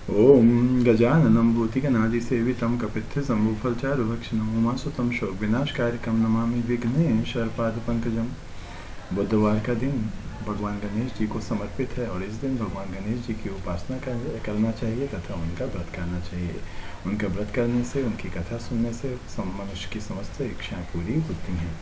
ओम गजाननं भूतिगणादिसेवितं कपित्थजम्बूफलचारुभक्षणं उमासुतं शोकविनाशकारिकं नमामि विघ्नेश्वरपादपङ्कजं। बुधवार का दिन भगवान गणेश जी को समर्पित है और इस दिन भगवान गणेश जी की उपासना करना चाहिए तथा उनका व्रत करना चाहिए। उनका व्रत करने से, उनकी कथा सुनने से मनुष्य की समस्त इच्छाएं पूरी होती हैं।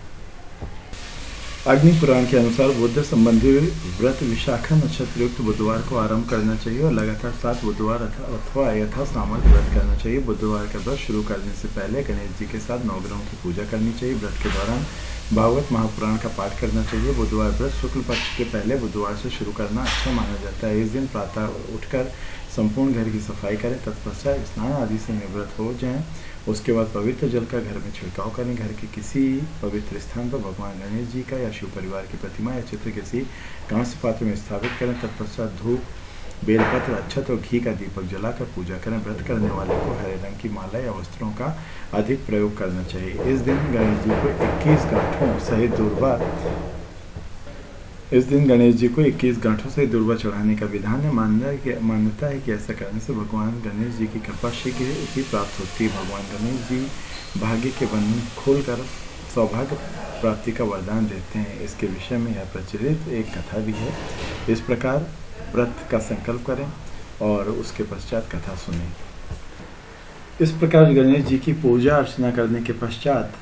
अग्नि पुराण के अनुसार बुद्ध संबंधी व्रत विशाखा नक्षत्र युक्त बुधवार को आरंभ करना चाहिए और लगातार 7 बुधवार अथवा यथा सामर्थ्य व्रत करना चाहिए। बुधवार का व्रत शुरू करने से पहले गणेश जी के साथ नवग्रहों की पूजा करनी चाहिए। व्रत के दौरान भागवत महापुराण का पाठ करना चाहिए। बुधवार व्रत शुक्ल पक्ष के पहले बुधवार से शुरू करना अच्छा माना जाता है। इस दिन प्रातः उठकर संपूर्ण घर की सफाई करें, तत्पश्चात स्नान आदि से निवृत्त हो जाएं। उसके बाद पवित्र जल का घर में छिड़काव करें। घर के किसी पवित्र स्थान पर भगवान गणेश जी का या शिव परिवार की प्रतिमा या चित्र किसी कांस्य पात्र में स्थापित करें। तत्पश्चात धूप, बेलपत्र, अक्षत और घी का दीपक जलाकर पूजा करें। व्रत करने वाले को हरे रंग की माला या वस्त्रों का अधिक प्रयोग करना चाहिए। इस दिन गणेश जी को 21 गांठों सहित गांठों से दूर्वा चढ़ाने का विधान है। मान्यता है कि ऐसा करने से भगवान गणेश जी की कृपा शीघ्र ही प्राप्त होती है। भगवान गणेश जी भाग्य के बंधन खोलकर सौभाग्य प्राप्ति का वरदान देते हैं। इसके विषय में यह प्रचलित एक कथा भी है। इस प्रकार व्रत का संकल्प करें और उसके पश्चात कथा सुनें। इस प्रकार गणेश जी की पूजा अर्चना करने के पश्चात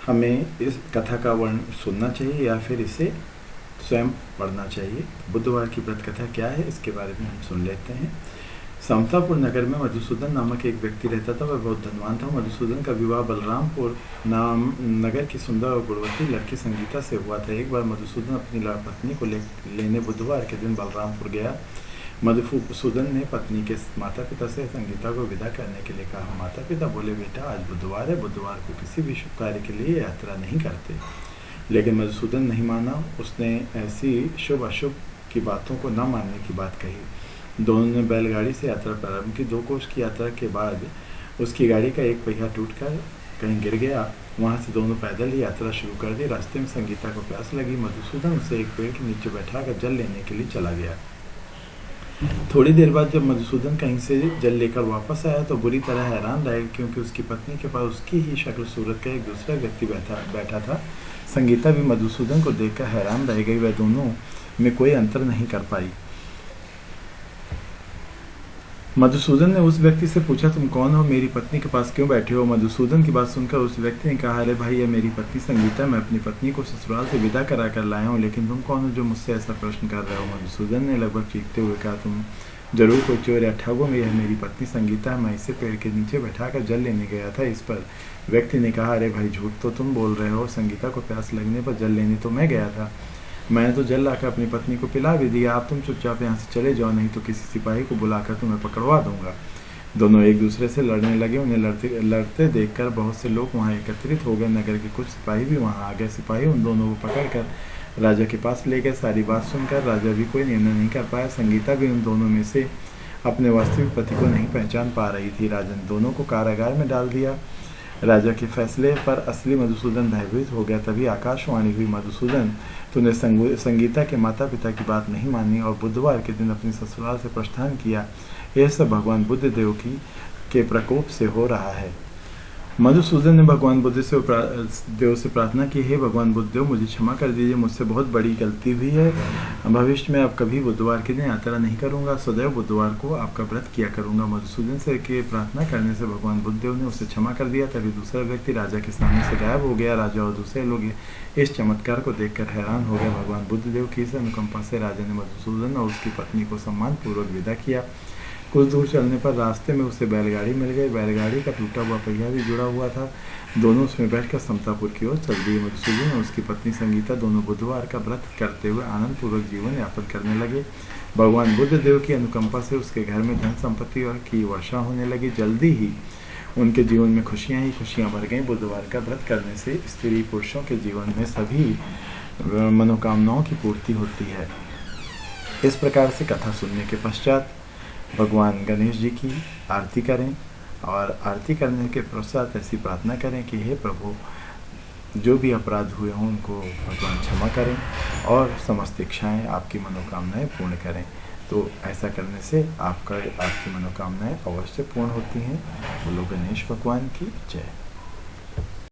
हमें इस कथा का वर्णन सुनना चाहिए या फिर इसे स्वयं पढ़ना चाहिए। बुधवार की व्रत कथा क्या है, इसके बारे में हम सुन लेते हैं। समतापुर नगर में मधुसूदन नामक एक व्यक्ति रहता था। वह बहुत धनवान था। मधुसूदन का विवाह बलरामपुर नाम नगर की सुंदर और गुणवती लड़की संगीता से हुआ था। एक बार मधुसूदन अपनी पत्नी को लेने बुधवार के दिन बलरामपुर गया। मधुसूदन ने पत्नी के माता पिता से संगीता को विदा करने के लिए कहा। माता पिता बोले, बेटा आज बुधवार है, बुधवार को किसी भी शुभ कार्य के लिए यात्रा नहीं करते। लेकिन मधुसूदन नहीं माना। उसने ऐसी शुभ अशुभ की बातों को न मानने की बात कही। दोनों ने बैलगाड़ी से यात्रा प्रारंभ की। 2 कोस की यात्रा के बाद उसकी गाड़ी का एक पहिया टूटकर कहीं गिर गया। वहां से दोनों पैदल ही यात्रा शुरू कर दी। रास्ते में संगीता को प्यास लगी। मधुसूदन उसे एक पेड़ के नीचे बैठाकर जल लेने के लिए चला गया। थोड़ी देर बाद जब मधुसूदन कहीं से जल लेकर वापस आया तो बुरी तरह हैरान रह, क्योंकि उसकी पत्नी के पास उसकी ही शक्ल सूरत का एक दूसरा व्यक्ति बैठा था। संगीता भी मधुसूदन को देखकर हैरान रह गई। वह दोनों में कोई अंतर नहीं कर पाई। मधुसूदन ने उस व्यक्ति से पूछा, तुम कौन हो, मेरी पत्नी के पास क्यों बैठे हो? मधुसूदन की बात सुनकर उस व्यक्ति ने कहा, अरे भाई, यह मेरी पत्नी संगीता, मैं अपनी पत्नी को ससुराल से विदा करा कर लाया हूँ, लेकिन तुम कौन हो जो मुझसे ऐसा प्रश्न कर रहे हो? मधुसूदन ने लगभग चीखते हुए कहा, तुम जरूर कोई चोर या ठग हो। यह मेरी पत्नी संगीता है, मैं इसे पेड़ के नीचे बैठाकर जल लेने गया था। इस पर व्यक्ति ने कहा, अरे भाई, झूठ तो तुम बोल रहे हो। संगीता को प्यास लगने पर जल लेने तो मैं गया था। मैंने तो जल लाकर अपनी पत्नी को पिला भी दिया। आप तुम चुपचाप यहाँ से चले जाओ, नहीं तो किसी सिपाही को बुलाकर तुम्हें पकड़वा दूंगा। दोनों एक दूसरे से लड़ने लगे। उन्हें लड़ते देखकर बहुत से लोग वहाँ एकत्रित हो गए। नगर के कुछ सिपाही भी वहाँ आ गए। सिपाही उन दोनों को पकड़कर राजा के पास ले गए। सारी बात सुनकर राजा भी कोई निर्णय नहीं कर पाया। संगीता भी उन दोनों में से अपने वास्तविक पति को नहीं पहचान पा रही थी। राजा ने दोनों को कारागार में डाल दिया। राजा के फैसले पर असली मधुसूदन भयभीत हो गया। तभी आकाशवाणी हुई, मधुसूदन, तूने संगीता के माता पिता की बात नहीं मानी और बुधवार के दिन अपनी ससुराल से प्रस्थान किया। यह सब भगवान बुद्ध देव के प्रकोप से हो रहा है। मधुसूदन ने भगवान बुद्ध देव से प्रार्थना की, हे भगवान बुद्ध देव, मुझे क्षमा कर दीजिए, मुझसे बहुत बड़ी गलती हुई है। भविष्य में अब कभी बुधवार के दिन यात्रा नहीं करूंगा, सदैव बुधवार को आपका व्रत किया करूंगा। मधुसूदन से के प्रार्थना करने से भगवान बुद्ध देव ने उसे क्षमा कर दिया। तभी दूसरा व्यक्ति राजा के सामने से गायब हो गया। राजा और दूसरे लोग इस चमत्कार को देखकर हैरान हो गए। भगवान बुद्ध देव की इस अनुकंपा से राजा ने मधुसूदन और उसकी पत्नी को सम्मान पूर्वक विदा किया। कुछ दूर चलने पर रास्ते में उसे बैलगाड़ी मिल गई। बैलगाड़ी का टूटा हुआ पहिया भी जुड़ा हुआ था। दोनों उसमें बैठकर समतापुर की ओर चल दिए। मधुसूदन और उसकी पत्नी संगीता दोनों बुधवार का व्रत करते हुए आनंद पूर्वक जीवन यापन करने लगे। भगवान बुद्ध देव की अनुकंपा से उसके घर में धन संपत्ति और की वर्षा होने लगी। जल्दी ही उनके जीवन में खुशियाँ ही खुशियाँ भर गईं। बुधवार का व्रत करने से स्त्री पुरुषों के जीवन में सभी मनोकामनाओं की पूर्ति होती है। इस प्रकार से कथा सुनने के पश्चात भगवान गणेश जी की आरती करें और आरती करने के पश्चात ऐसी प्रार्थना करें कि हे प्रभु, जो भी अपराध हुए हों उनको भगवान क्षमा करें और समस्त इच्छाएं, आपकी मनोकामनाएं पूर्ण करें। तो ऐसा करने से आपकी मनोकामनाएं अवश्य पूर्ण होती हैं। बोलो गणेश भगवान की जय।